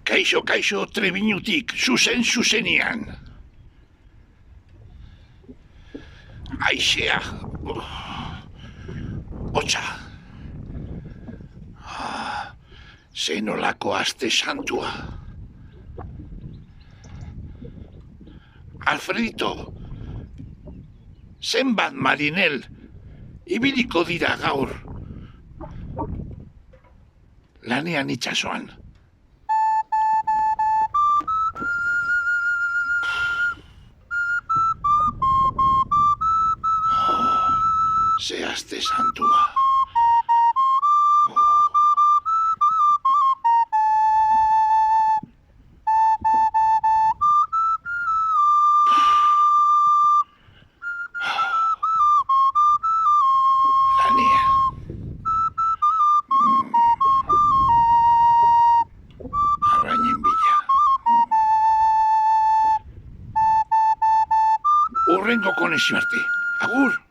Kaixo, Trebiñutik, zuzenean. Aizea. Hotza. Zenolako aste santua. Alfredito, zenbat marinel ibiliko dira gaur. Lanean itsasoan. Ze aste santua. Arrainen bila. Urrengo konexio arte. Agur!